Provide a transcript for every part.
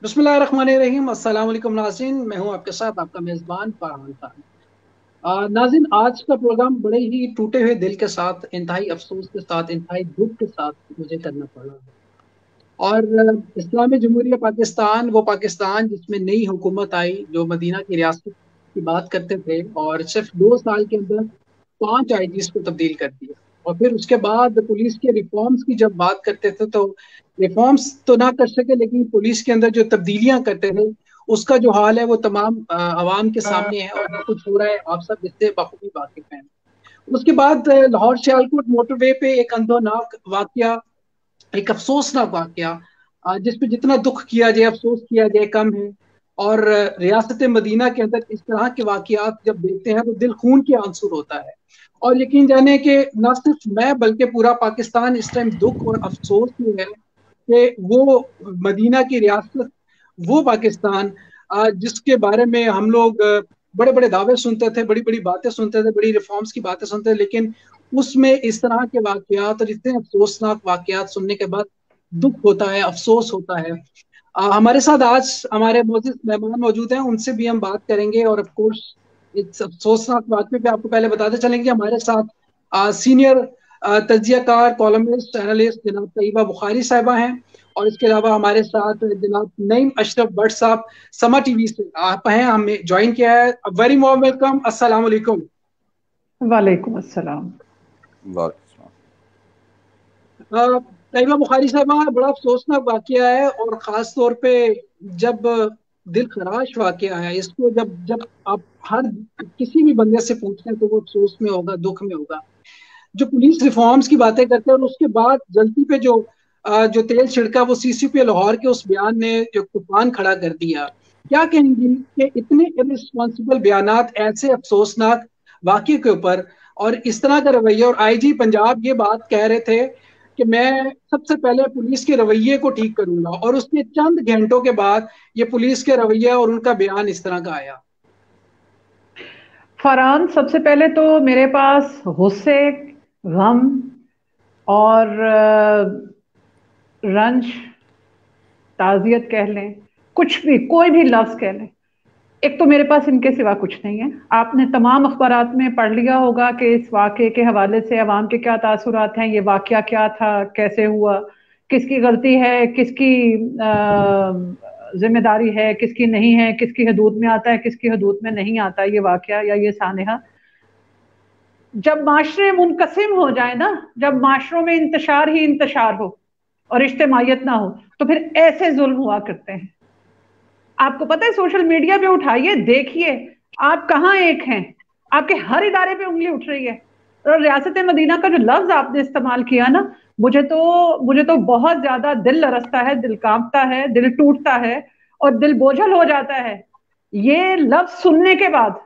बिस्मिल्लाहिर्रहमानिर्रहीम। अस्सलाम वालेकुम नाज़रीन, मैं हूं आपके साथ आपका मेज़बान फरहान खान। नाज़रीन, आज का प्रोग्राम बड़े ही टूटे हुए दिल के साथ, इंतहाई अफसोस के साथ, इंतहाई दुख के साथ मुझे करना पड़ा है। और इस्लामी जमहूरिया पाकिस्तान, वो पाकिस्तान जिसमें नई हुकूमत आई, जो मदीना की रियासत की बात करते थे और सिर्फ 2 साल के अंदर 5 आईजीज को तब्दील कर दिया। और फिर उसके बाद पुलिस के रिफॉर्म्स की जब बात करते थे तो रिफॉर्म्स तो ना कर सके, लेकिन पुलिस के अंदर जो तब्दीलियां करते थे उसका जो हाल है वो तमाम आवाम के सामने है, और जो कुछ हो रहा है आप सब इससे बखूबी वाकिफ हैं। उसके बाद लाहौर सियालकोट मोटरवे पे एक अंदोनाक वाकया, एक अफसोसनाक वाकया, जिस पे जितना दुख किया जाए अफसोस किया जाए कम है। और रियासत मदीना के अंदर इस तरह के वाकयात जब देखते हैं तो दिल खून के आंसू होता है। और यकीन जाने कि न सिर्फ मैं बल्कि पूरा पाकिस्तान इस टाइम दुख और अफसोस में है कि वो मदीना की रियासत, वो पाकिस्तान जिसके बारे में हम लोग बड़े बड़े दावे सुनते थे, बड़ी बड़ी बातें सुनते थे, बड़ी रिफॉर्म्स की बातें सुनते थे, लेकिन उसमें इस तरह के वाकयात और इतने अफसोसनाक वाकयात सुनने के बाद दुख होता है, अफसोस होता है। हमारे साथ आज हमारे मोजिज मेहमान मौजूद हैं, उनसे भी हम बात करेंगे। और ऑफ कोर्स इस अफसोसनाक वाकये पे आपको पहले बताते चलेंगे कि हमारे साथ सीनियर तजियाकार, कॉलमिस्ट, एनालिस्ट जनाब तैयबा बुखारी साहिबा हैं। और इसके अलावा हमारे साथ जनाब नईम अशरफ भट्ट साहब समा टीवी से आप हैं, हमें ज्वाइन किया है। वेरी वार्म वेलकम, अस्सलाम वालेकुम। वालेकुम अस्सलाम। वाह। तैयबा बुखारी साहबा, बड़ा अफसोसनाक वाकया है, और खास तौर पे जब दिल खराश वाकया है इसको, जब जब आप हर किसी भी बंदे से पूछते हैं तो वो अफसोस में होगा, दुख में होगा। जो पुलिस रिफॉर्म्स की बातें करते हैं और उसके बाद जल्दी पे जो तेल छिड़का, वो सीसीपी लाहौर के उस बयान ने जो तूफान खड़ा कर दिया। क्या कहेंगी कि इतने इरिस्पॉन्सिबल बयानात ऐसे अफसोसनाक वाकये के ऊपर, और इस तरह का रवैया। और आईजी पंजाब ये बात कह रहे थे कि मैं सबसे पहले पुलिस के रवैये को ठीक करूंगा, और उसके चंद घंटों के बाद ये पुलिस के रवैया और उनका बयान इस तरह का आया। फरहान, सबसे पहले तो मेरे पास गुस्से, गम और रंज, ताज़ियत कह लें, कुछ भी, कोई भी लफ्ज कह लें, एक तो मेरे पास इनके सिवा कुछ नहीं है। आपने तमाम अखबारात में पढ़ लिया होगा कि इस वाक़े के हवाले से अवाम के क्या तासुरात हैं, ये वाक़या क्या था, कैसे हुआ, किसकी गलती है, किसकी जिम्मेदारी है, किसकी नहीं है, किसकी हदूद में आता है, किसकी हदूद में नहीं आता ये वाक़या या ये सानहा। जब माशरे मुनकसिम हो जाए ना, जब माशरों में इंतशार ही इंतशार हो और इज्तिमाइयत ना हो, तो फिर ऐसे जुल्म हुआ करते हैं। आपको पता है, सोशल मीडिया पे उठाइए, देखिए आप कहाँ एक हैं, आपके हर इदारे पे उंगली उठ रही है। और रियासत मदीना का जो लफ्ज आपने इस्तेमाल किया ना, मुझे तो बहुत ज्यादा दिल लरसता है, दिल कांपता है, दिल टूटता है और दिल बोझल हो जाता है ये लफ्ज सुनने के बाद।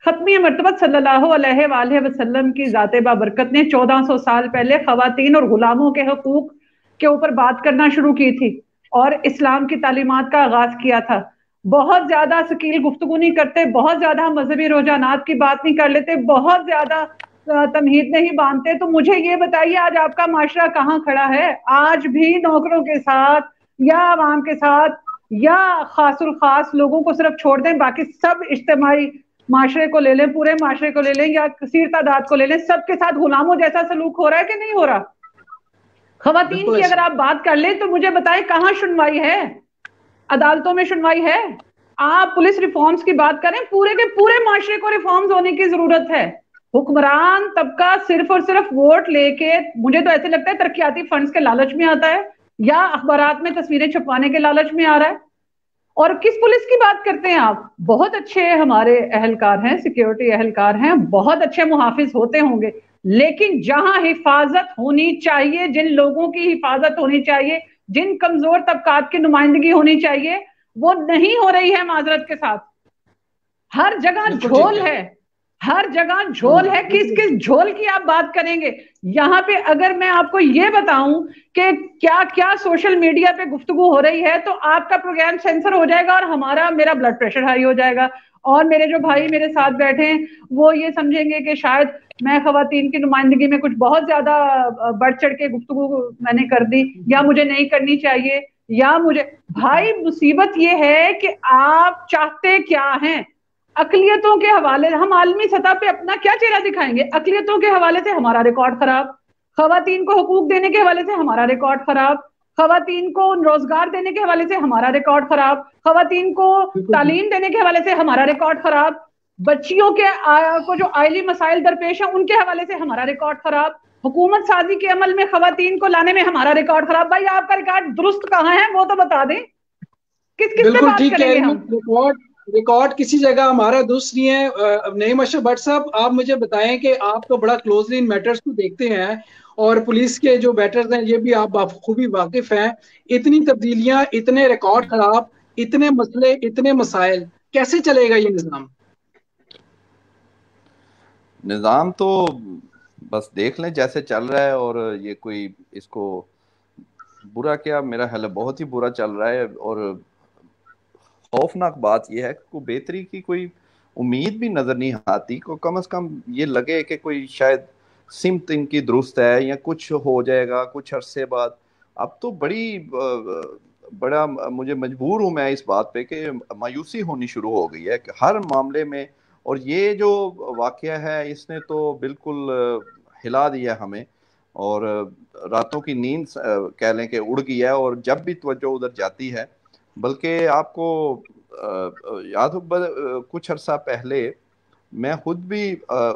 खत्मी मरतबत सल्लल्लाहु अलैहि वसल्लम की जाते बाबरकत ने 1400 साल पहले खवातीन और गुलामों के हकूक के ऊपर बात करना शुरू की थी और इस्लाम की तालीमात का आगाज किया था। बहुत ज्यादा सकील गुफ्तगू नहीं करते, बहुत ज्यादा मजहबी रुझानात की बात नहीं कर लेते, बहुत ज्यादा तमहीद नहीं बांधते। तो मुझे ये बताइए, आज आपका माशरा कहाँ खड़ा है? आज भी नौकरों के साथ या आवाम के साथ या खासुल खास लोगों को सिर्फ छोड़ दें, बाकी सब इज्तिमाई माशरे को ले लें, पूरे माशरे को ले लें या कसीर तादाद को ले लें, सबके साथ गुलामों जैसा सलूक हो रहा है कि नहीं हो रहा? खवातीन बिल्कुल की अगर ऐसा। आप बात कर लें तो मुझे बताएं, कहां सुनवाई है? अदालतों में सुनवाई है? आप पुलिस रिफॉर्म्स की बात करें, पूरे के पूरे माशरे को रिफॉर्म्स होने की जरूरत है। हुक्मरान तबका सिर्फ और सिर्फ वोट लेके, मुझे तो ऐसे लगता है, तरक्याती फंड्स के लालच में आता है या अखबारात में तस्वीरें छपवाने के लालच में आ रहा है। और किस पुलिस की बात करते हैं आप? बहुत अच्छे हमारे अहलकार हैं, सिक्योरिटी अहलकार हैं, बहुत अच्छे मुहाफिज होते होंगे, लेकिन जहां हिफाजत होनी चाहिए, जिन लोगों की हिफाजत होनी चाहिए, जिन कमजोर तबकात की नुमाइंदगी होनी चाहिए, वो नहीं हो रही है। माजरत के साथ हर जगह बिल्कुल ठीक झोल कह है, रहे हर जगह झोल है। किस बिल्कुल। किस झोल की आप बात करेंगे? यहाँ पे अगर मैं आपको ये बताऊं कि क्या क्या सोशल मीडिया पे गुफ्तगू हो रही है, तो आपका प्रोग्राम सेंसर हो जाएगा और मेरा ब्लड प्रेशर हाई हो जाएगा। और मेरे जो भाई मेरे साथ बैठे हैं वो ये समझेंगे कि शायद मैं खवातीन की नुमाइंदगी में कुछ बहुत ज्यादा बढ़ चढ़ के गुफ्तगू मैंने कर दी या मुझे नहीं करनी चाहिए या मुझे, भाई मुसीबत ये है कि आप चाहते क्या हैं। अकलियतों के हवाले हम आलमी सतह पे अपना क्या चेहरा दिखाएंगे? अकलियतों के हवाले से हमारा रिकॉर्ड खराब, खवातीन को हुकूक देने के हवाले से हमारा रिकॉर्ड खराब, खवातीन को रोजगार देने के हवाले से हमारा रिकॉर्ड खराब, खवातीन को बिल्कुल ठीक। तालीम देने के हवाले से हमारा रिकॉर्ड खराब, बच्चियों के को जो आइली मसाइल दरपेश है उनके हवाले से हमारा रिकॉर्ड खराब, हुकूमत साजी के अमल में खवातीन को लाने में हमारा रिकॉर्ड खराब। भाई आपका रिकॉर्ड दुरुस्त कहाँ है वो तो बता दें, किस किस पे बिल्कुल बात ठीक कह करेंगे रही हैं। हम? रिकॉर्ड रिकॉर्ड किसी जगह हमारा दुरुस्त नहीं है। नहीं मशहूर भट्ट साहब, आप मुझे बताएं कि आप तो बड़ा क्लोजली इन मैटर्स को देखते हैं और पुलिस के जो मैटर्स हैं ये भी आप खूबी वाकिफ हैं। इतनी तब्दीलियां, इतने रिकॉर्ड खराब, इतने मसले, इतने मसाइल, कैसे चलेगा ये निज़ाम? निज़ाम तो बस देख लें जैसे चल रहा है, और ये कोई इसको बुरा, क्या मेरा ख्याल है बहुत ही बुरा चल रहा है। और खौफनाक बात यह है कि कोई बेहतरी की कोई उम्मीद भी नजर नहीं आती। को कम से कम ये लगे कि कोई शायद सिमत इनकी दुरुस्त है या कुछ हो जाएगा कुछ अरसे बाद। अब तो बड़ा मुझे मजबूर हूं मैं इस बात पे कि मायूसी होनी शुरू हो गई है कि हर मामले में। और ये जो वाकया है इसने तो बिल्कुल हिला दिया हमें, और रातों की नींद कह लें कि उड़ गई है। और जब भी तवज्जो उधर जाती है, बल्कि आपको याद हो कुछ अरसा पहले मैं खुद भी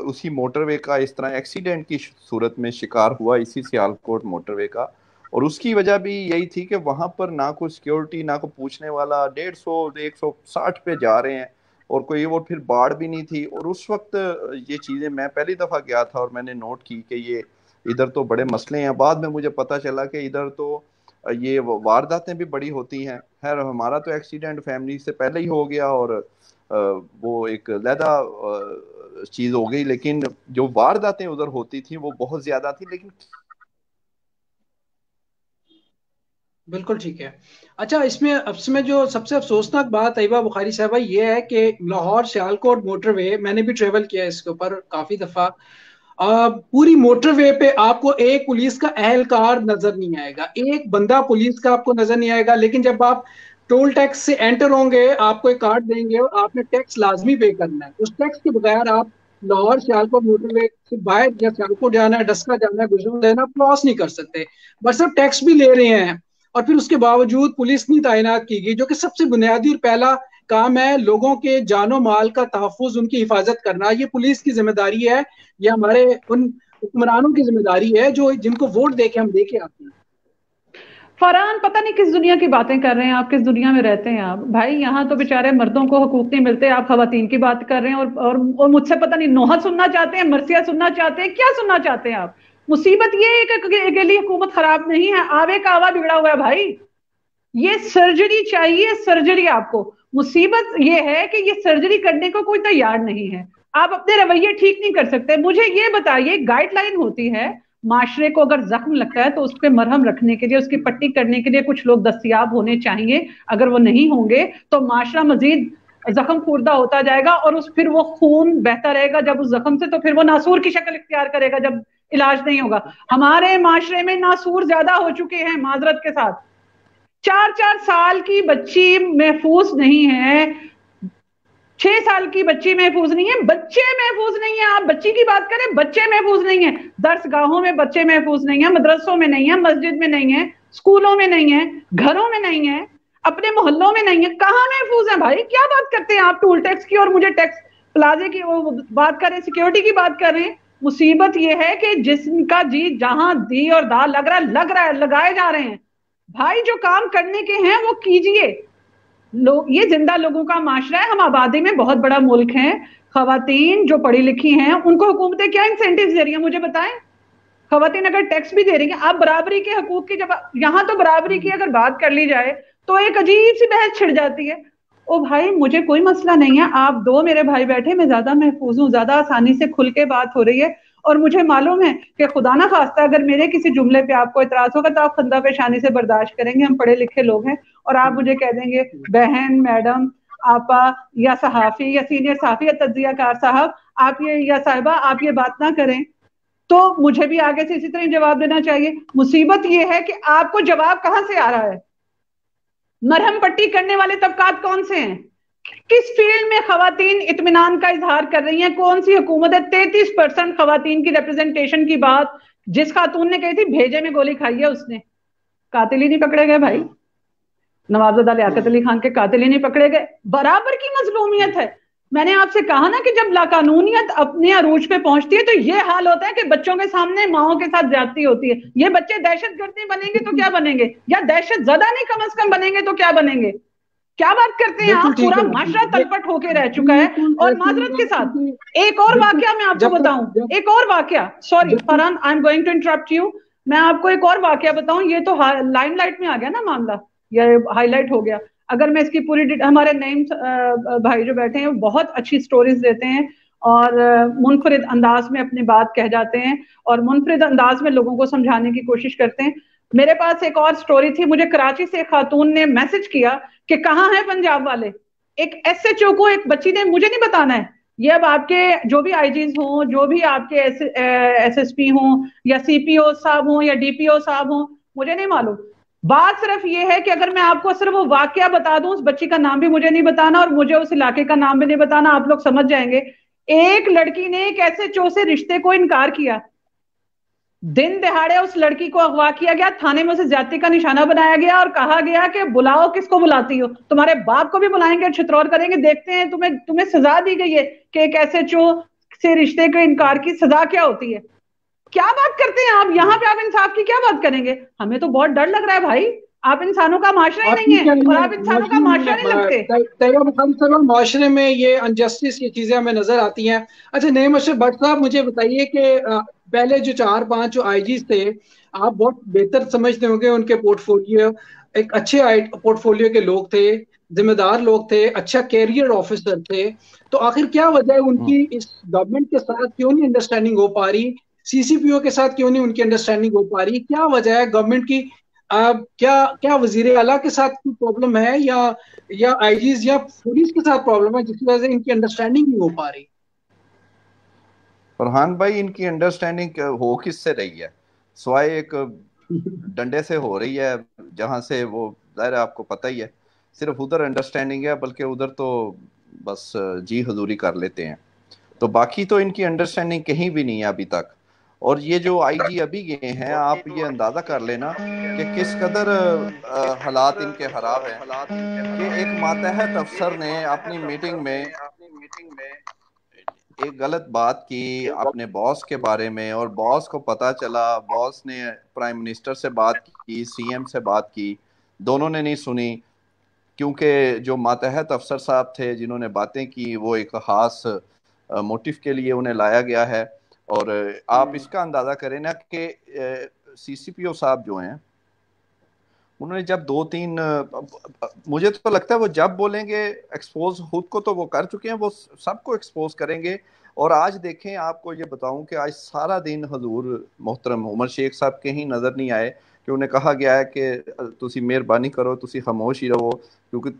उसी मोटरवे का इस तरह एक्सीडेंट की सूरत में शिकार हुआ, इसी सियालकोट मोटरवे का। और उसकी वजह भी यही थी कि वहां पर ना कोई सिक्योरिटी, ना कोई पूछने वाला, 150 160 पे जा रहे हैं और कोई, और फिर बाढ़ भी नहीं थी। और उस वक्त ये चीजें मैं पहली दफा गया था और मैंने नोट की कि ये इधर तो बड़े मसले हैं। बाद में मुझे पता चला कि इधर तो ये वारदातें भी बड़ी होती हैं। खैर हमारा तो एक्सीडेंट फैमिली से पहले ही हो गया और वो एक लैदा चीज हो गई, लेकिन जो वारदातें उधर होती थी वो बहुत ज्यादा थी। लेकिन बिल्कुल ठीक है। अच्छा, इसमें अब इसमें जो सबसे अफसोसनाक बात तैयबा बुखारी साहबा ये है कि लाहौर सियालकोट मोटरवे, मैंने भी ट्रेवल किया है इसके ऊपर काफी दफा। पूरी मोटरवे पे आपको एक पुलिस का एहलकार नजर नहीं आएगा, एक बंदा पुलिस का आपको नजर नहीं आएगा। लेकिन जब आप टोल टैक्स से एंटर होंगे, आपको एक कार्ड देंगे और आपने टैक्स लाजमी पे करना है। उस टैक्स के बगैर आप लाहौर सियालकोट मोटरवे से बाहर, या सियालकोट जाना है, डस्का जाना है, गुजरू जाना, क्रॉस नहीं कर सकते। बट सब टैक्स भी ले रहे हैं और फिर उसके बावजूद पुलिस नहीं तैनात की गई, जो कि सबसे बुनियादी और पहला काम है। लोगों के जानो माल का तहफ़्फ़ुज़, उनकी हिफाजत करना, ये पुलिस की जिम्मेदारी है। ये हमारे उन हुक्मरानों की जिम्मेदारी है जो जिनको वोट दे के हम दे के आते हैं। फरहान, पता नहीं किस दुनिया की बातें कर रहे हैं आप, किस दुनिया में रहते हैं आप भाई। यहाँ तो बेचारे मर्दों को हकूक नहीं मिलते, आप खवातीन की बात कर रहे हैं। और मुझसे पता नहीं नोहा सुनना चाहते हैं, मरसिया सुनना चाहते हैं, क्या सुनना चाहते हैं आप? मुसीबत ये है कि अकेली हुकूमत खराब नहीं है, आवे का आवा बिगड़ा हुआ है भाई। ये सर्जरी चाहिए, सर्जरी आपको। मुसीबत ये है कि ये सर्जरी करने को कोई तैयार नहीं है। आप अपने रवैये ठीक नहीं कर सकते। मुझे ये बताइए, गाइडलाइन होती है, माशरे को अगर जख्म लगता है तो उस पर मरहम रखने के लिए, उसकी पट्टी करने के लिए कुछ लोग दस्तयाब होने चाहिए। अगर वो नहीं होंगे तो माशरा मजीद जख्म खुर्दा होता जाएगा और फिर वो खून बहता रहेगा जब उस जख्म से, तो फिर वो नासूर की शक्ल इख्तियार करेगा जब इलाज नहीं होगा। हमारे माशरे में नासूर ज्यादा हो चुके हैं, माजरत के साथ। 4 4 साल की बच्ची महफूज नहीं है, 6 साल की बच्ची महफूज नहीं है, बच्चे महफूज नहीं है। आप बच्ची की बात करें, बच्चे महफूज नहीं है। दर्सगाहों में बच्चे महफूज नहीं है, मदरसों में नहीं है, मस्जिद में नहीं है, स्कूलों में नहीं है, घरों में नहीं है, अपने मोहल्लों में नहीं है। कहाँ महफूज है भाई? क्या बात करते हैं आप टूल टैक्स की, और मुझे टैक्स प्लाजे की वो बात कर रहे हैं, सिक्योरिटी की बात कर रहे हैं। मुसीबत यह है कि जिसका जी जहां दी और दा लग रहा है, लगाए जा रहे हैं। भाई जो काम करने के हैं वो कीजिए। लोग, ये जिंदा लोगों का माशरा है, हम आबादी में बहुत बड़ा मुल्क है। खवातीन जो पढ़ी लिखी हैं उनको हुकूमतें क्या इंसेंटिव दे रही हैं मुझे बताएं। खवातीन अगर टैक्स भी दे रही हैं, आप बराबरी के हकूक की, जब यहां तो बराबरी की अगर बात कर ली जाए तो एक अजीब सी बहस छिड़ जाती है। ओ भाई, मुझे कोई मसला नहीं है, आप दो मेरे भाई बैठे, मैं ज्यादा महफूज हूँ, ज्यादा आसानी से खुल के बात हो रही है। और मुझे मालूम है कि खुदा ना खास्ता अगर मेरे किसी जुमले पे आपको इतराज होगा तो आप खंदा पेशानी से बर्दाश्त करेंगे, हम पढ़े लिखे लोग हैं। और आप मुझे कह देंगे बहन, मैडम, आपा, या सहाफी, या सीनियर सहाफी, या तज्जियाकार साहब, आप ये, या साहिबा आप ये बात ना करें, तो मुझे भी आगे से इसी तरह जवाब देना चाहिए। मुसीबत ये है कि आपको जवाब कहां से आ रहा है? मरहम पट्टी करने वाले तबकात कौन से हैं? किस फील्ड में खवातीन इत्मीनान का इजहार कर रही हैं? कौन सी हुकूमत है? 33% खवातीन की रिप्रेजेंटेशन की बात जिस खातून ने कही थी, भेजे में गोली खाई है उसने, कातिल ही नहीं पकड़े गए भाई। नवाबजादा लियाकत अली खान के कातिल ही नहीं पकड़े गए। बराबर की मजलूमियत है। मैंने आपसे कहा ना कि जब लाकानूनियत अपने अरूज पे पहुंचती है तो ये हाल होता है कि बच्चों के सामने माओ के साथ ज्यादती होती है। ये बच्चे दहशतगर्द नहीं बनेंगे तो क्या बनेंगे, या दहशत ज्यादा नहीं कम अज कम बनेंगे तो क्या बनेंगे? क्या बात करते हैं बिल्कुल आप? ठीक पूरा है माशरा तलपट होके रह चुका है। बिल्कुल और ऐसे ही माजरत के बात साथ क्योंकि एक और बिल्कुल वाकया मैं आपको जब तक बताऊं, जब एक और वाकया, सॉरी जब तक Farhan, I am going to interrupt you. मैं आपको एक और वाकया बताऊं, ये तो लाइमलाइट में आ गया ना मामला, या हाईलाइट हो गया। अगर मैं इसकी पूरी हमारे नईम भाई जो बैठे हैं वो बहुत अच्छी स्टोरीज देते हैं और मुनफरिद अंदाज में अपनी बात कह जाते हैं और मुनफरिद अंदाज में लोगों को समझाने की कोशिश करते हैं। मेरे पास एक और स्टोरी थी, मुझे कराची से एक खातून ने मैसेज किया कि कहाँ है पंजाब वाले। एक एसएचओ को एक बच्ची ने, मुझे नहीं बताना है, ये अब आपके जो भी आईजीज हों, जो भी आपके एसएसपी हों या सीपीओ साहब हों या डीपीओ साहब हों, मुझे नहीं मालूम। बात सिर्फ ये है कि अगर मैं आपको सिर्फ वो वाकया बता दूं, उस बच्ची का नाम भी मुझे नहीं बताना और मुझे उस इलाके का नाम भी नहीं बताना, आप लोग समझ जाएंगे। एक लड़की ने एक एसएचओ से रिश्ते को इनकार किया। दिन दिहाड़े उस लड़की को अगवा किया गया, थाने में उसे ज्यादती का निशाना बनाया गया और कहा गया कि बुलाओ, किसको बुलाती हो, तुम्हारे बाप को भी बुलाएंगे और छितरौर करेंगे, देखते हैं तुम्हें तुम्हें सजा दी गई है कि एक एसएचओ से रिश्ते के इनकार की सजा क्या होती है। क्या बात करते हैं आप यहाँ पे? आप इंसाफ की क्या बात करेंगे? हमें तो बहुत डर लग रहा है भाई। आप इंसानों का माशरा ही नहीं आपकी क्या है और आप इंसानों का माशरे माशरा नहीं लगते। में तैयबा बुखारी साहब, माशरे में ये अनजस्टिस की चीजें हमें नजर आती हैं। अच्छा नईम अशरफ भट्ट साहब, मुझे बताइए कि पहले जो 4-5 जो आईजीज थे, आप बहुत बेहतर समझते होंगे उनके पोर्टफोलियो, एक अच्छे पोर्टफोलियो के लोग थे, जिम्मेदार लोग थे, अच्छा कैरियर ऑफिसर थे। तो आखिर क्या वजह है उनकी इस गवर्नमेंट के साथ क्यों नहीं अंडरस्टैंडिंग हो पा रही? सीसीपीओ के साथ क्यों नहीं उनकी अंडरस्टैंडिंग हो पा रही? क्या वजह है गवर्नमेंट की? क्या क्या वजीर आला के साथ कोई प्रॉब्लम है, या आईजीज या पुलिस के साथ प्रॉब्लम है जिसकी वजह से इनकी अंडरस्टैंडिंग नहीं हो पा रही? फरहान भाई, इनकी अंडरस्टैंडिंग हो किससे रही है? स्वाय एक डंडे से हो रही है, जहां से वो जाहिर है आपको पता ही है, सिर्फ उधर अंडरस्टैंडिंग है, बल्कि उधर तो बस जी हजूरी कर लेते हैं। तो बाकी तो इनकी अंडरस्टैंडिंग कहीं भी नहीं है अभी तक। और ये जो आईजी अभी गए हैं, आप ये अंदाजा कर लेना कि किस कदर हालात इनके खराब हैं कि एक मातहत अफसर ने अपनी मीटिंग में एक गलत बात की अपने बॉस के बारे में, और बॉस को पता चला, बॉस ने प्राइम मिनिस्टर से बात की, सीएम से बात की, दोनों ने नहीं सुनी, क्योंकि जो मातहत अफसर साहब थे जिन्होंने बातें की वो एक खास मोटिव के लिए उन्हें लाया गया है। और आप इसका अंदाजा करें ना कि सीसीपीओ साहब जो हैं, उन्होंने जब 2-3 मुझे तो लगता है वो जब बोलेंगे एक्सपोज खुद को तो वो कर चुके हैं, वो सबको एक्सपोज करेंगे। और आज देखें, आपको ये बताऊं कि आज सारा दिन हजूर मोहतरम उमर शेख साहब कहीं नजर नहीं आए, कि उन्हें कहा गया है कि तुसी मेहरबानी करो, तुसी खामोश ही रहो, क्योंकि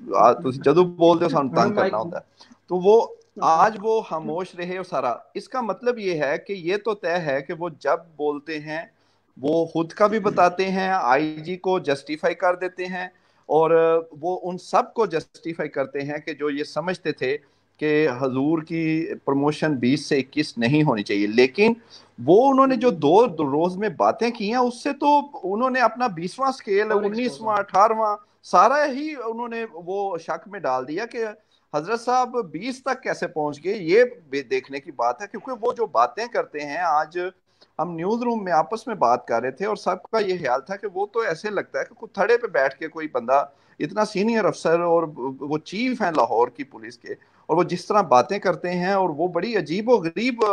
तुसी जदू बोलते हो सानू तंग करना होता है। तो वो आज वो खामोश रहे। और सारा इसका मतलब ये है कि ये तो तय है कि वो जब बोलते हैं वो खुद का भी बताते हैं, आईजी को जस्टिफाई कर देते हैं, और वो उन सब को जस्टिफाई करते हैं कि जो ये समझते थे कि हजूर की प्रमोशन 20 से 21 नहीं होनी चाहिए। लेकिन वो उन्होंने जो दो रोज में बातें की हैं, उससे तो उन्होंने अपना 20वां स्केल, 19वां, 18वां सारा ही उन्होंने वो शक में डाल दिया कि हजरत साहब 20 तक कैसे पहुंच गए। ये देखने की बात है, क्योंकि वो जो बातें करते हैं, आज हम न्यूज रूम में आपस में बात कर रहे थे और सबका ये ख्याल था कि वो तो ऐसे लगता है कि कुछ थड़े पे बैठ के कोई बंदा, इतना सीनियर अफसर और वो चीफ है लाहौर की पुलिस के, और वो जिस तरह बातें करते हैं, और वो बड़ी अजीब व गरीब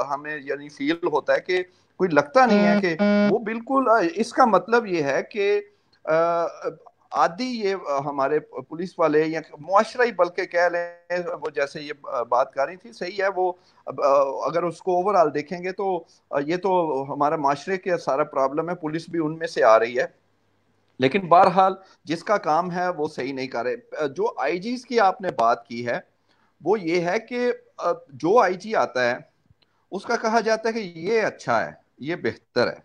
हमें यानी फील होता है कि कोई लगता नहीं है कि वो बिल्कुल इसका मतलब ये है कि आदि ये हमारे पुलिस वाले या मुआशरा ही बल्कि कह लें, वो जैसे ये बात कर रही थी सही है, वो अगर उसको ओवरऑल देखेंगे तो ये तो हमारा माशरे के सारा प्रॉब्लम है, पुलिस भी उनमें से आ रही है। लेकिन बहरहाल जिसका काम है वो सही नहीं कर रहे। जो आईजीज की आपने बात की है, वो ये है कि जो आईजी आता है उसका कहा जाता है कि ये अच्छा है, ये बेहतर है,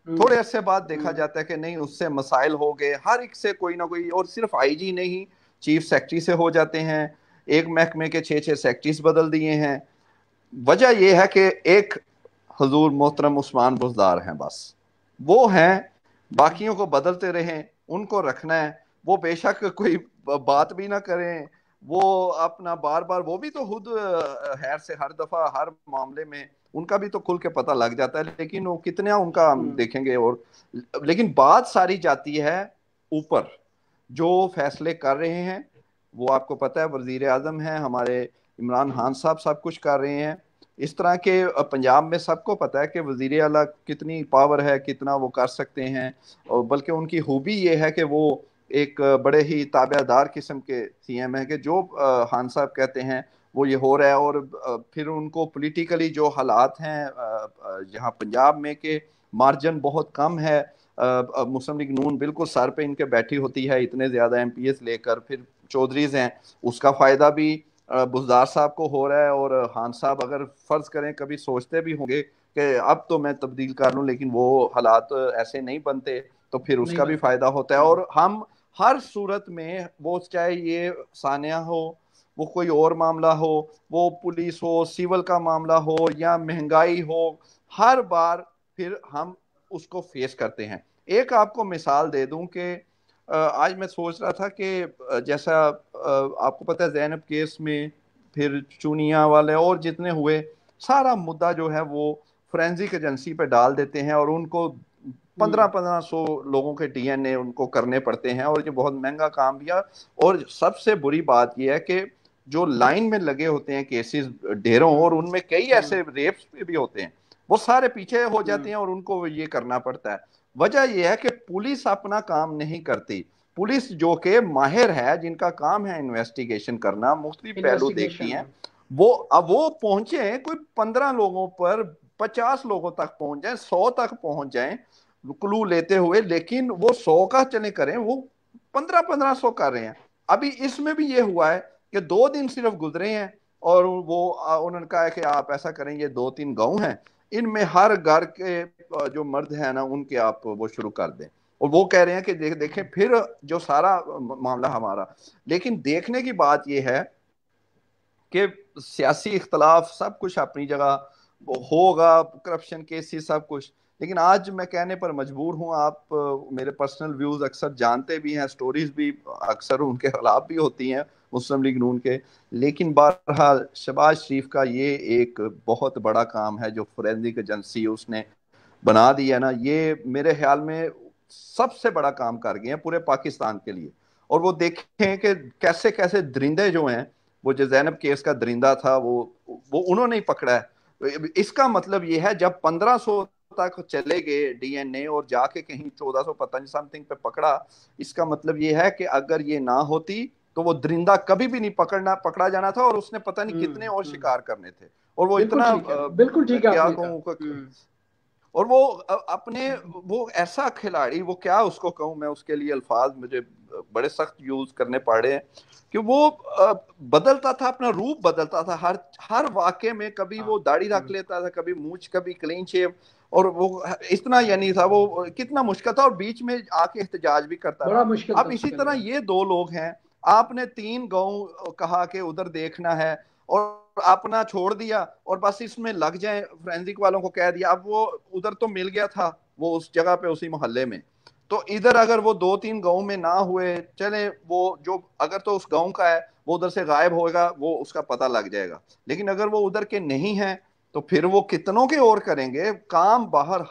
थोड़े अरसे बाद देखा जाता है कि नहीं, उससे मसाइल हो गए, हर एक से कोई ना कोई, और सिर्फ आईजी नहीं, चीफ सेक्रेटरी से हो जाते हैं, एक महकमे के 6-6 सेक्रेटरीज बदल दिए हैं। वजह यह है कि एक हुजूर मोहतरम उस्मान बुज़दार हैं, बस वो हैं, बाकियों को बदलते रहें, उनको रखना है। वो बेशक कोई बात भी ना करें, वो अपना बार बार, वो भी तो खुद हैर से हर दफा हर मामले में उनका भी तो खुल के पता लग जाता है, लेकिन वो कितना उनका हम देखेंगे। और लेकिन बात सारी जाती है ऊपर, जो फैसले कर रहे हैं वो आपको पता है वजीर आजम है हमारे इमरान खान साहब, सब कुछ कर रहे हैं। इस तरह के पंजाब में सबको पता है कि वजीर आला कितनी पावर है, कितना वो कर सकते हैं, और बल्कि उनकी खूबी ये है कि वो एक बड़े ही ताबेदार किस्म के सीएम है, कि जो खान साहब कहते हैं वो ये हो रहा है। और फिर उनको पॉलिटिकली जो हालात हैं यहाँ पंजाब में के मार्जिन बहुत कम है, मुस्लिम लीग नून बिल्कुल सर पे इनके बैठी होती है, इतने ज्यादा एमपीएस लेकर, फिर चौधरीज हैं, उसका फायदा भी बुज़दार साहब को हो रहा है। और खान साहब अगर फर्ज करें कभी सोचते भी होंगे कि अब तो मैं तब्दील कर लूं, लेकिन वो हालात ऐसे नहीं बनते, तो फिर उसका भी फायदा होता है। और हम हर सूरत में, वो चाहे ये सानिया हो, वो कोई और मामला हो, वो पुलिस हो, सिविल का मामला हो, या महंगाई हो, हर बार फिर हम उसको फेस करते हैं। एक आपको मिसाल दे दूं कि आज मैं सोच रहा था कि जैसा आपको पता है ज़ैनब केस में, फिर चुनिया वाले और जितने हुए, सारा मुद्दा जो है वो फोरेंसिक एजेंसी पे डाल देते हैं, और उनको 1500 लोगों के डीएनए उनको करने पड़ते हैं, और ये बहुत महंगा काम भी है। और सबसे बुरी बात यह है कि जो लाइन में लगे होते हैं केसेस ढेरों, और उनमें कई ऐसे रेप्स भी होते हैं, वो सारे पीछे हो जाते हैं और उनको ये करना पड़ता है। वजह यह है कि पुलिस अपना काम नहीं करती। पुलिस जो कि माहिर है, जिनका काम है इन्वेस्टिगेशन करना, मुख्तलिफ पहलू देखती हैं, वो अब वो पहुंचे कोई 15 लोगों पर, 50 लोगों तक पहुंच जाए, 100 तक पहुंच जाए क्लू लेते हुए, लेकिन वो 100 का चले करें, वो 1500 कर रहे हैं। अभी इसमें भी ये हुआ है कि 2 दिन सिर्फ गुजरे हैं, और वो उन्होंने कहा है कि आप ऐसा करें, ये 2-3 गांव हैं, इनमें हर घर के जो मर्द है ना, उनके आप वो शुरू कर दें। और वो कह रहे हैं कि देखें फिर जो सारा मामला हमारा। लेकिन देखने की बात यह है कि सियासी इख्तलाफ सब कुछ अपनी जगह होगा, करप्शन केसेस सब कुछ, लेकिन आज मैं कहने पर मजबूर हूं, आप मेरे पर्सनल व्यूज अक्सर जानते भी हैं, स्टोरीज भी अक्सर उनके खिलाफ भी होती हैं मुस्लिम लीग नून के, लेकिन बहरहाल शहबाज शरीफ का ये एक बहुत बड़ा काम है जो फोरेंसिक एजेंसी उसने बना दी है ना, ये मेरे ख्याल में सबसे बड़ा काम कर गए हैं पूरे पाकिस्तान के लिए। और वो देखें कि कैसे कैसे दरिंदे जो हैं, वो जो जैनब केस का दरिंदा था, वो उन्होंने ही पकड़ा है। इसका मतलब ये है जब 1500 तक चले गए डीएनए, और जाके कहीं 1400 पता नहीं समथिंग पे पकड़ा, इसका मतलब ये है कि अगर ये ना होती तो वो दरिंदा कभी भी नहीं पकड़ा जाना था, और उसने पता नहीं कितने और शिकार करने थे। और वो इतना बिल्कुल मैं ठीक है क्या आपने कहूँ, कहा। और वो अपने, वो ऐसा खिलाड़ी, वो क्या उसको कहूँ मैं, उसके लिए अल्फाज मुझे बड़े सख्त यूज करने पड़े हैं, कि वो बदलता था, अपना रूप बदलता था हर हर वाक़े में। कभी वो दाढ़ी रख लेता था, कभी मूंछ, कभी क्लीन शेव, और वो इतना यानी था, वो कितना मुश्किल था, और बीच में आके एहतजाज भी करता बड़ा रहा। मुश्किल था अब इसी उसके तरह लिए। ये 2 लोग हैं, आपने 3 गांव कहा कि उधर देखना है, और अपना छोड़ दिया, और बस इसमें लग जाए, फोरेंसिक वालों को कह दिया। अब वो उधर तो मिल गया था, वो उस जगह पे उसी मोहल्ले में, तो इधर अगर वो 2-3 गांव में ना हुए, चले वो जो अगर तो उस गांव का है वो उधर से गायब होगा, वो उसका पता लग जाएगा। लेकिन अगर वो उधर के नहीं है, तो फिर वो कितनों के और करेंगे काम। बाहर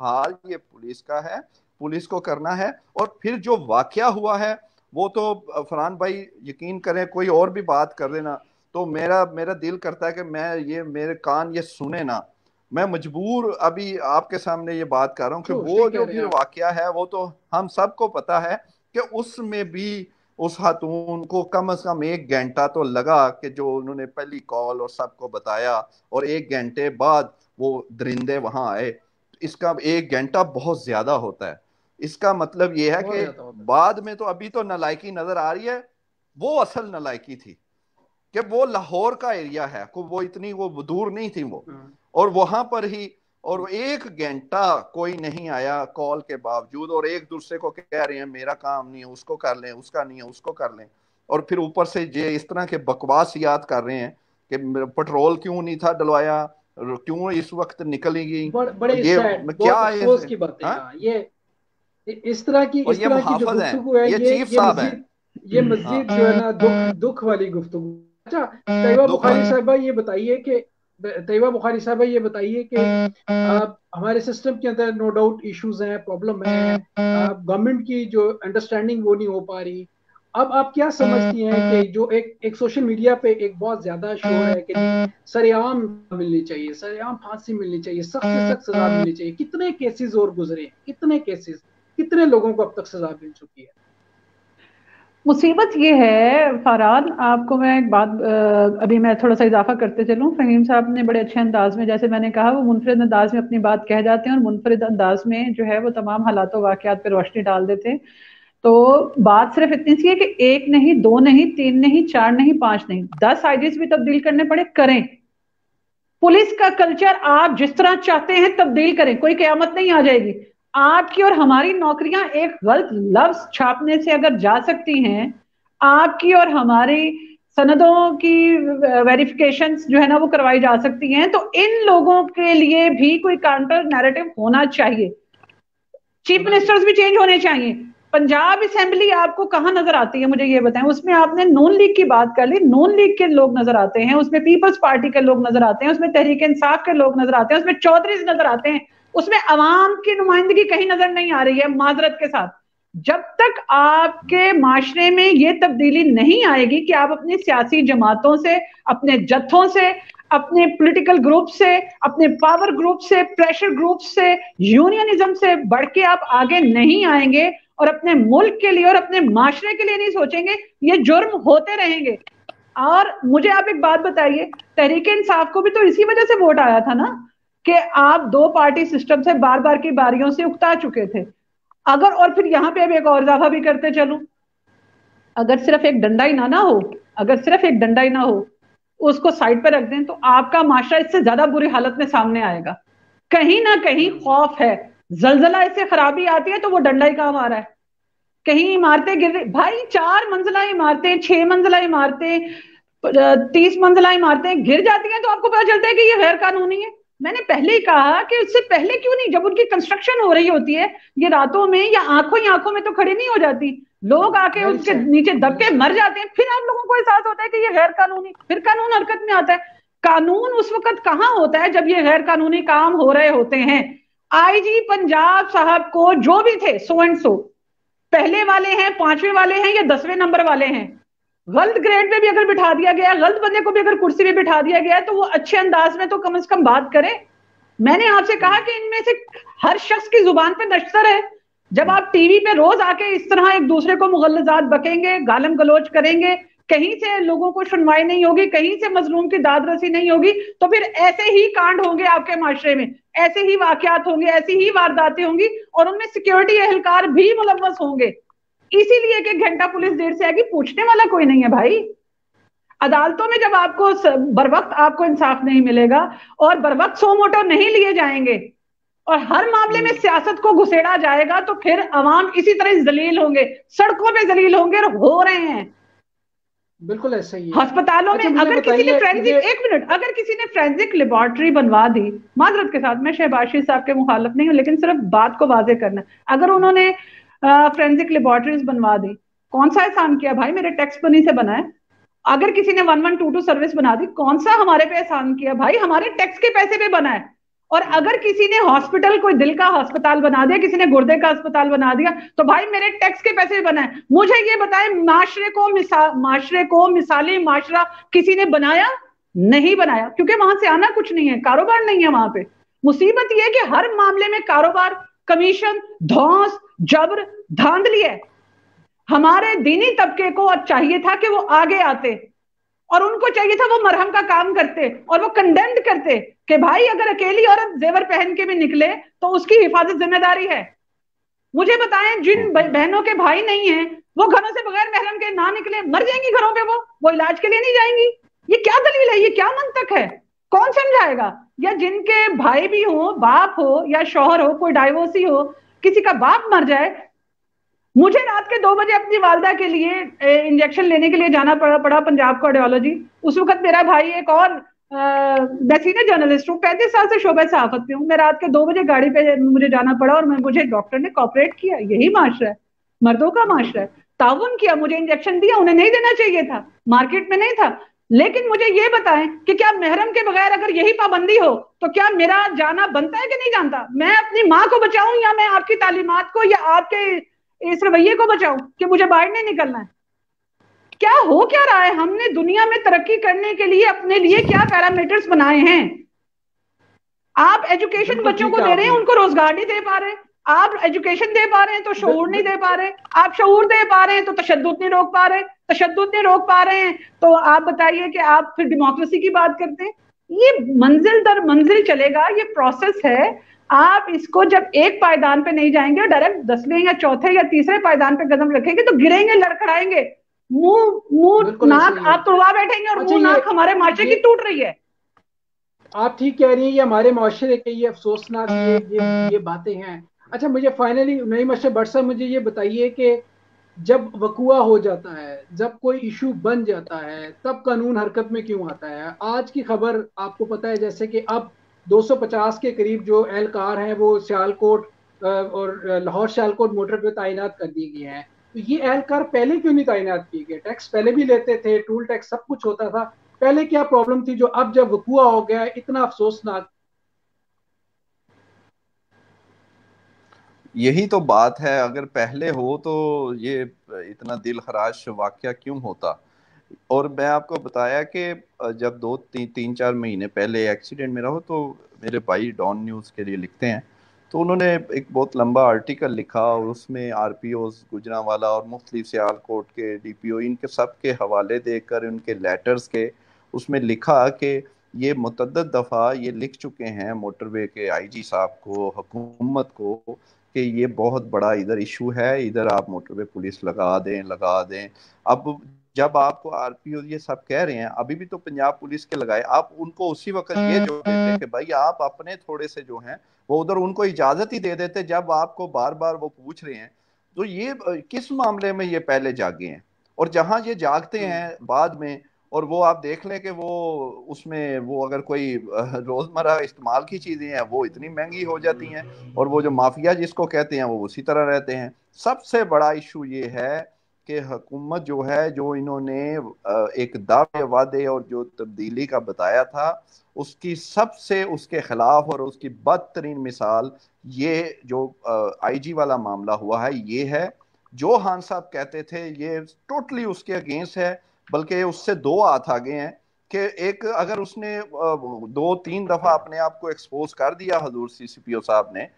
हाल ये पुलिस का है, पुलिस को करना है। और फिर जो वाकया हुआ है, वो तो फरहान भाई यकीन करें, कोई और भी बात कर देना तो मेरा मेरा दिल करता है कि मैं ये, मेरे कान ये सुने ना, मैं मजबूर अभी आपके सामने ये बात कर रहा हूँ कि वो सही कह जो रहे हैं फिर आप। वाकया है, वो तो हम सबको पता है कि उसमें भी उस खातून को कम से कम 1 घंटा तो लगा, कि जो उन्होंने पहली कॉल और सबको बताया, और 1 घंटे बाद वो दरिंदे वहां आए। इसका 1 घंटा बहुत ज्यादा होता है। इसका मतलब ये है बहुत कि ज्यादा होता बाद में तो अभी तो नालायकी नजर आ रही है, वो असल नालायकी थी कि वो लाहौर का एरिया है, को वो इतनी वो दूर नहीं थी वो, है। और वहां पर ही और 1 घंटा कोई नहीं आया कॉल के बावजूद, और एक दूसरे को कह रहे हैं मेरा काम नहीं है, उसको कर लें, उसका नहीं है, उसको कर लें। और फिर ऊपर से ये इस तरह के बकवास याद कर रहे हैं कि पेट्रोल क्यों नहीं था डलवाया, क्यों इस वक्त निकली गई, बड़े ये सैड, बहुत क्या है। अफसोस की बातें। हाँ? हाँ, ये और इस ये तरह की जो मुहाफिज हैं, गुफ्तगू है, ये चीफ ये साहब हैं। मजीद, ये हाँ, मजीद जो है ना दुख दुख वाली गुफ्तगू। अच्छा, तैयबा दुख बुखारी वाली। साहबा ये बताइए कि तैयबा बुखारी साहबा ये बताइए कि हमारे सिस्टम के अंदर नो डाउट इश्यूज हैं, प्रॉब्लम है, गवर्नमेंट की जो अंडरस्टैंडिंग वो नहीं हो पा रही। अब आप क्या समझती हैं कि जो एक सोशल मीडिया पे एक बहुत ज्यादा शोर है कि सरेआम मिलनी चाहिए, सरेआम फांसी मिलनी चाहिए, सख्त से सख्त सजा मिलनी चाहिए, कितने केसेस और गुजरे हैं, कितने केसेस, कितने लोगों को अब तक सजा मिल चुकी है? मुसीबत ये है फरहान, आपको मैं एक बात अभी मैं थोड़ा सा इजाफा करते चलूं। फहीम साहब ने बड़े अच्छे अंदाज में, जैसे मैंने कहा, वो मुनफरिद अंदाज में अपनी बात कह जाते हैं और मुनफरिद अंदाज में जो है वो तमाम हालात वाकयात पर रोशनी डाल देते हैं। तो बात सिर्फ इतनी सी है कि 1 नहीं, 2 नहीं, 3 नहीं, 4 नहीं, 5 नहीं, 10 आईजीज भी तब्दील करने पड़े, करें। पुलिस का कल्चर आप जिस तरह चाहते हैं तब्दील करें, कोई कयामत नहीं आ जाएगी। आपकी और हमारी नौकरियां एक गलत लफ्ज छापने से अगर जा सकती हैं, आपकी और हमारी सनदों की वेरिफिकेशन जो है ना वो करवाई जा सकती हैं, तो इन लोगों के लिए भी कोई काउंटर नैरेटिव होना चाहिए। चीफ मिनिस्टर्स भी चेंज होने चाहिए। पंजाब असेंबली आपको कहां नजर आती है, मुझे ये बताएं। उसमें आपने नून लीग की बात कर ली, नून लीग के लोग नजर आते हैं, उसमें पीपल्स पार्टी के लोग नजर आते हैं, उसमें तहरीक इंसाफ के लोग नजर आते हैं, उसमें चौधरीज नजर आते हैं, उसमें अवाम की नुमाइंदगी कहीं नजर नहीं आ रही है। माजरत के साथ, जब तक आपके माशरे में ये तब्दीली नहीं आएगी कि आप अपनी सियासी जमातों से, अपने जत्थों से, अपने पॉलिटिकल ग्रुप से, अपने पावर ग्रुप से, प्रेशर ग्रुप से, यूनियनिज्म से बढ़ के आप आगे नहीं आएंगे और अपने मुल्क के लिए और अपने माशरे के लिए नहीं सोचेंगे, ये जुर्म होते रहेंगे। और मुझे आप एक बात बताइए, तहरीक इंसाफ को भी तो इसी वजह से वोट आया था ना, कि आप 2 पार्टी सिस्टम से बार बार की बारियों से उकता चुके थे। अगर, और फिर यहां पे अब एक और इजाफा भी करते चलूं, अगर सिर्फ एक डंडा ही ना हो, अगर सिर्फ एक डंडा ही ना हो, उसको साइड पर रख दें, तो आपका माशरा इससे ज्यादा बुरी हालत में सामने आएगा। कहीं ना कहीं खौफ है, जलजला इससे खराबी आती है तो वो डंडा ही काम आ रहा है। कहीं इमारतें गिर रही भाई, 4 मंजिला इमारतें, 6 मंजिला इमारतें, 30 मंजिला इमारतें गिर जाती हैं तो आपको पता चलता है कि ये गैर कानूनी है। मैंने पहले ही कहा कि उससे पहले क्यों नहीं, जब उनकी कंस्ट्रक्शन हो रही होती है, ये रातों में या आंखों ही आंखों में तो खड़ी नहीं हो जाती, लोग आके उसके नीचे दब के मर जाते हैं, फिर आप लोगों को एहसास होता है कि ये गैर कानूनी, फिर कानून हरकत में आता है। कानून उस वक्त कहां होता है जब ये गैर कानूनी काम हो रहे होते हैं। आईजी पंजाब साहब को जो भी थे, सो एंड सो, पहले वाले हैं, 5वें वाले हैं या 10वें नंबर वाले हैं, गलत ग्रेड पे भी अगर बिठा दिया गया, गलत बंदे को भी अगर कुर्सी पे बिठा दिया गया, तो वो अच्छे अंदाज में तो कम से कम बात करे। मैंने आपसे कहा कि इनमें से हर शख्स की जुबान पे नश्तर है। जब आप टीवी पे रोज आके इस तरह एक दूसरे को मुगल्लजात बकेंगे, गालम गलोच करेंगे, कहीं से लोगों को सुनवाई नहीं होगी, कहीं से मजलूम की दाद रसी नहीं होगी, तो फिर ऐसे ही कांड होंगे आपके माशरे में, ऐसे ही वाकयात होंगे, ऐसी ही वारदातें होंगी, और उनमें सिक्योरिटी एहलकार भी मुलव्वस होंगे। इसीलिए 1 घंटा पुलिस देर से आएगी, पूछने वाला कोई नहीं है भाई। अदालतों में जब आपको बर वक्त आपको इंसाफ नहीं मिलेगा और बर वक्त सो मोटो नहीं लिए जाएंगे और हर मामले में सियासत को घुसेड़ा जाएगा, तो फिर अवाम इसी तरह जलील होंगे, सड़कों पे जलील होंगे, और हो रहे हैं। बिल्कुल ऐसा ही है। अस्पतालों में अगर किसी ने फ्रेंसिक, एक मिनट, अगर किसी ने फ्रेंसिक लेबोरेटरी बनवा दी, माजरत के साथ मैं शहबाशी साहब के मुखालिफ नहीं हूं, लेकिन सिर्फ बात को वाजे करना, अगर उन्होंने फ्रेंसिक लेबोरेटरीज बनवा दी, कौन सा एहसान किया भाई, मेरे टैक्स मनी से बना है। अगर किसी ने 1122 सर्विस बना दी, कौन सा हमारे पे एहसान किया भाई, हमारे टैक्स के पैसे पे बना है। और अगर किसी ने हॉस्पिटल, कोई दिल का अस्पताल बना दिया, किसी ने गुर्दे का अस्पताल बना दिया, तो भाई मेरे टैक्स के पैसे बना है। मुझे ये बताएं, माशरे को मिसाली माशरा किसी ने बनाया? नहीं बनाया, क्योंकि वहां से आना कुछ नहीं है, कारोबार नहीं है वहां पे। मुसीबत यह है कि हर मामले में कारोबार, कमीशन, धौंस, जबर, धांधली है। हमारे दीनी तबके को चाहिए था कि वो आगे आते, और उनको चाहिए था वो मरहम का काम करते और वो कंडेम्ड करते कि भाई अगर अकेली औरत जेवर पहन के भी निकले तो उसकी हिफाजत जिम्मेदारी है। मुझे बताएं, जिन बहनों के भाई नहीं है, वो घरों से बगैर महरम के ना निकले, मर जाएंगी घरों पे, वो इलाज के लिए नहीं जाएंगी। ये क्या दलील है, ये क्या मंतक है? कौन समझाएगा? या जिनके भाई भी हो, बाप हो या शौहर हो, कोई डाइवोर्सी हो, किसी का बाप मर जाए, मुझे रात के 2 बजे अपनी वालदा के लिए इंजेक्शन लेने के लिए जाना पड़ा पंजाब कार्डियोलॉजी। उस वक्त मेरा भाई एक और, मैं सीनियर जर्नलिस्ट हूँ, 35 साल से शोबे सहाफत में हूँ, मैं रात के 2 बजे गाड़ी पे मुझे जाना पड़ा और मुझे डॉक्टर ने कॉपरेट किया। यही माशरा है, मर्दों का माशरा है। ताउन किया, मुझे इंजेक्शन दिया, उन्हें नहीं देना चाहिए था, मार्केट में नहीं था। लेकिन मुझे ये बताएं कि क्या महरम के बगैर अगर यही पाबंदी हो तो क्या मेरा जाना बनता है कि नहीं जानता? मैं अपनी माँ को बचाऊं या मैं आपकी तालीमात को या आपके इस रवैये को बचाऊं कि मुझे बाहर नहीं निकलना है? क्या हो क्या रहा है? हमने दुनिया में तरक्की करने के लिए अपने लिए क्या पैरामीटर्स बनाए हैं? आप एजुकेशन बिल्कुल बच्चों ठीक को है दे रहे हैं, आपने। उनको रोजगार नहीं दे पा रहे। आप एजुकेशन दे पा रहे हैं तो बिल, शऊर नहीं बिल, दे पा रहे। आप शऊर दे पा रहे हैं तो तशद्दुद नहीं रोक पा रहे। तशद्दुद नहीं रोक पा रहे हैं तो आप बताइए कि आप फिर डेमोक्रेसी की बात करते हैं? ये मंजिल दर मंजिल चलेगा, ये प्रोसेस है। आप इसको जब एक पायदान पे नहीं जाएंगे, डायरेक्ट 10वें या चौथे या तीसरे पायदान पे कदम रखेंगे तो गिरेंगे, लड़खड़ाएंगे, मुंह मुंह बिल्कुल ऐसा नाक ही है। आप तुड़वा बैठेंगे और अच्छा मुंह नाक हमारे माशरे ये की टूट रही है। आप ठीक कह रही हैं, ये हमारे माशरे के ये अफसोसनाक ये बातें हैं। अच्छा, मुझे फाइनली नई मशर बट साहब मुझे ये बताइए कि जब वकुआ हो जाता है, जब कोई इशू बन जाता है, तब कानून हरकत में क्यों आता है? आज की खबर आपको पता है जैसे कि अब 250 के करीब जो एहलकार हैं वो सियालकोट और लाहौर सियालकोट मोटर पे तैनात कर दिए गए हैं। तो ये एहलकार पहले क्यों नहीं तैनात किए गए? टैक्स पहले भी लेते थे, टूल टैक्स सब कुछ होता था, पहले क्या प्रॉब्लम थी जो अब जब वकुआ हो गया है इतना अफसोसनाक? यही तो बात है, अगर पहले हो तो ये इतना दिल खराश वाकया क्यों होता। और मैं आपको बताया कि जब 2 3 4 महीने पहले एक्सीडेंट मेरा हो, तो मेरे भाई डॉन न्यूज़ के लिए लिखते हैं, तो उन्होंने एक बहुत लंबा आर्टिकल लिखा और उसमें आरपीओ गुजरांवाला और मुख्तलिफ सियालकोट के डीपीओ इनके सब के हवाले देकर उनके लेटर्स के उसमें लिखा कि ये मुतअद्दिद दफ़ा ये लिख चुके हैं मोटरवे के आईजी साहब को, हुकूमत को, कि ये बहुत बड़ा इधर इशू है, इधर आप मोटरवे पुलिस लगा दें। अब जब आपको आरपीओ ये सब कह रहे हैं, अभी भी तो पंजाब पुलिस के लगाए, आप उनको उसी वक्त ये जो देते कि भाई आप अपने थोड़े से जो हैं वो उधर उनको इजाजत ही दे देते, जब आपको बार बार वो पूछ रहे हैं। तो ये किस मामले में ये पहले जागे हैं, और जहां ये जागते हैं बाद में, और वो आप देख लें कि वो उसमें वो अगर कोई रोजमर्रा इस्तेमाल की चीजें हैं वो इतनी महंगी हो जाती हैं, और वो जो माफिया जिसको कहते हैं वो उसी तरह रहते हैं। सबसे बड़ा इशू ये है कि हुकूमत जो है, जो इन्होंने एक दावे वादे और जो तब्दीली का बताया था, उसकी सबसे उसके खिलाफ और उसकी बदतरीन मिसाल ये जो आईजी वाला मामला हुआ है ये है। जो खान साहब कहते थे ये टोटली उसके अगेंस्ट है, बल्कि उससे दो हाथ आगे हैं कि एक अगर उसने 2 3 दफा अपने आप को एक्सपोज कर दिया हजूर सीसीपीओ साहब ने,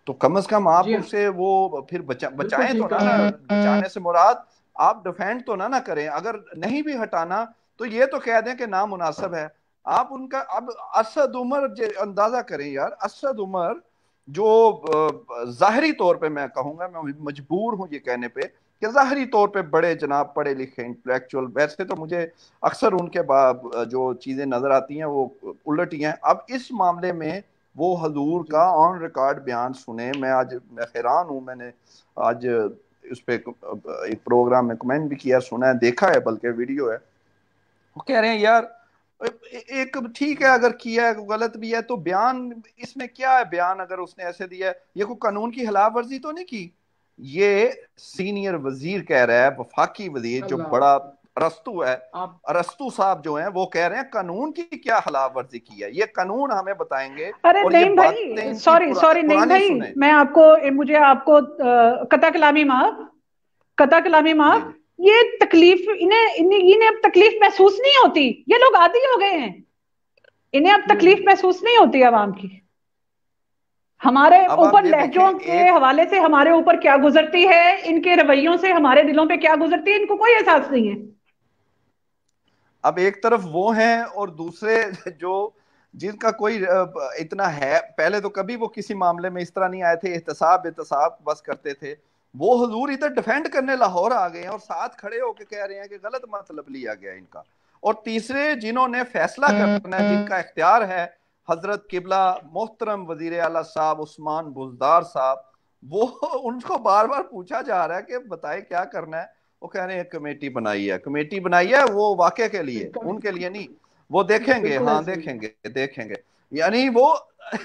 तो कम से कम आप जी हाँ, उसे वो फिर बिल्कुल बचाएं तो ठीक ना कहा। बचाने से मुराद आप डिफेंड तो ना करें। अगर नहीं भी हटाना तो ये तो कह दें कि नामुनासिब है। आप उनका अब असद उमर अंदाजा करें यार, असद उमर जो जाहरी तौर पे मैं कहूंगा, मैं मजबूर हूं ये कहने पे कि जाहरी तौर पे बड़े जनाब पढ़े लिखे इंटेलेक्चुअल, वैसे तो मुझे अक्सर उनके जो चीजें नजर आती हैं वो उलट ही हैं। अब इस मामले में वो हजूर जी का ऑन रिकॉर्ड बयान सुने, मैं हैरान हूं। मैंने आज उस पे एक प्रोग्राम में कमेंट भी किया, सुना है, देखा है, बल्कि वीडियो है। वो कह रहे हैं यार एक ठीक है, अगर किया है गलत भी है तो बयान इसमें क्या है? बयान अगर उसने ऐसे दिया है, ये कोई कानून की खिलाफ वर्जी तो नहीं की। ये सीनियर वजीर कह रहा है, वफाकी वजीर जो अल्लाह, बड़ा अरस्तू है, आप अरस्तू साहब जो हैं वो कह रहे हैं कानून की क्या खिलाफ वर्जी की है, ये कानून हमें बताएंगे। अरे और ये नहीं बातें भाई, इनकी सॉरी सॉरी, नहीं पुरानी भाई, सुने। मैं आपको, मुझे आपको कता कलामी माफ, कता कलामी जी माफ। जी ये तकलीफ इन्हें इन्हें इन्हें अब तकलीफ महसूस नहीं होती। ये लोग आदी हो गए हैं, इन्हें अब हम्म। तकलीफ महसूस नहीं होती आवाम की। हमारे अब आप ऊपर ये देखें लहजों के एक, हवाले से हमारे ऊपर क्या गुजरती है, इनके रवैयों से हमारे दिलों पे क्या गुजरती है, इनको कोई एहसास नहीं है। अब एक तरफ वो हैं और दूसरे जो जिनका कोई इतना है, पहले तो कभी वो किसी मामले में इस तरह नहीं आए थे, एहतसाब एहतसाब बस करते थे। वो हुजूर इधर डिफेंड करने लाहौर आ गए हैं और साथ खड़े होकर कह रहे हैं कि गलत मतलब लिया गया इनका। और तीसरे जिन्होंने फैसला करना है, जिनका इख्तियार है, हजरत किबला मोहतरम वजीर आला साहब उस्मान बुजदार साहब, वो उनको बार बार पूछा जा रहा है कि बताए क्या करना है। वो कह रहे हैं कमेटी बनाई है, कमेटी बनाई है वो वाकई के लिए, उनके लिए नहीं। वो देखेंगे, हाँ देखेंगे देखेंगे, यानी वो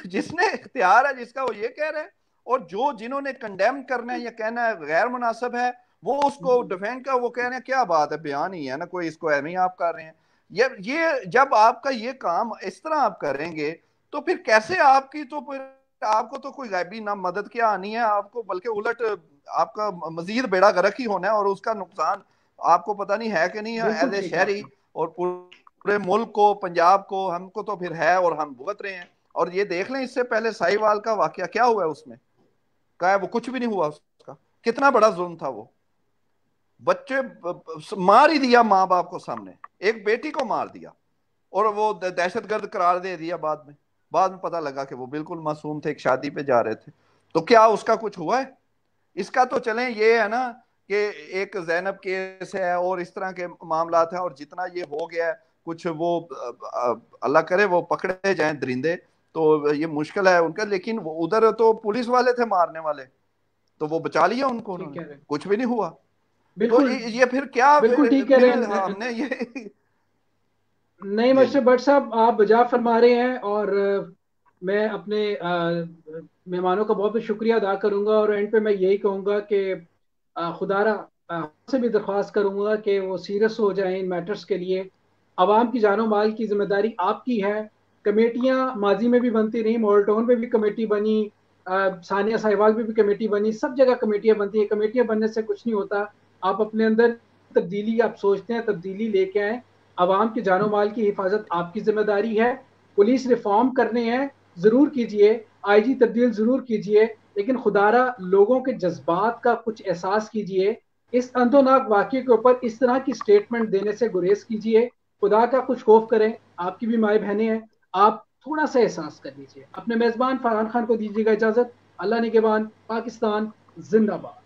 जिसने इख्तियार है, जिसका, वो ये कह रहे हैं। और जो जिन्होंने कंडेम करना है या कहना है गैर मुनासिब है, वो उसको डिफेंड का वो कह रहे हैं क्या बात है, बयान ही है ना कोई, इसको ऐसे ही आप कर रहे हैं। ये जब आपका ये काम इस तरह आप करेंगे तो फिर कैसे आपकी, तो फिर आपको तो कोई गायबी ना मदद क्या आनी है आपको, बल्कि उलट आपका मजीद बेड़ा गर्क ही होना है, और उसका नुकसान आपको पता नहीं है कि नहीं है, एज ए शहरी और पूरे मुल्क को, पंजाब को, हमको तो फिर है और हम भुगत रहे हैं। और ये देख लें, इससे पहले साहिवाल का वाकया क्या हुआ है, उसमें क्या है, वो कुछ भी नहीं हुआ, उसका कितना बड़ा जुल्म था। वो बच्चे मार ही दिया माँ बाप को सामने, एक बेटी को मार दिया, और वो दहशतगर्द करार दे दिया बाद में पता लगा कि वो बिल्कुल मासूम थे, एक शादी पे जा रहे थे। तो क्या उसका कुछ हुआ है? इसका तो चलें ये है ना कि एक जैनब केस है और इस तरह के मामला है, और जितना ये हो गया है कुछ वो अल्लाह करे वो पकड़े जाएं दरिंदे, तो ये मुश्किल है उनका। लेकिन वो उधर तो पुलिस वाले थे मारने वाले, तो वो बचा लिया उनको उन्होंने, कुछ भी नहीं हुआ। तो ये फिर क्या, बिल्कुल ठीक कह फिर रहे हैं। हमने ये नहीं मशरफ भट्ट साहब, आप बजा फरमा रहे हैं, और मैं अपने मेहमानों का बहुत बहुत शुक्रिया अदा करूंगा, और एंड पे मैं यही कहूंगा कि खुदारा से भी दरख्वास्त करूंगा कि वो सीरियस हो जाएं इन मैटर्स के लिए। आवाम की जानो माल की जिम्मेदारी आपकी है। कमेटियां माजी में भी बनती रही, मोल्टोन पे भी कमेटी बनी, सानिया साहिवाल पे भी कमेटी बनी, सब जगह कमेटियां बनती है। कमेटियां बनने से कुछ नहीं होता। आप अपने अंदर तब्दीली, आप सोचते हैं तब्दीली लेके आए। आवाम की जानो माल की हिफाजत आपकी जिम्मेदारी है। पुलिस रिफॉर्म करने हैं, जरूर कीजिए, आईजी तब्दील जरूर कीजिए, लेकिन खुदारा लोगों के जज्बात का कुछ एहसास कीजिए। इस अंतोनाक वाक्य के ऊपर इस तरह की स्टेटमेंट देने से गुरेज कीजिए। खुदा का कुछ खौफ करें, आपकी भी माए बहनें हैं। आप थोड़ा सा एहसास कर लीजिए। अपने मेजबान फरहान खान को दीजिएगा इजाजत। अल्लाह निगहबान। पाकिस्तान जिंदाबाद।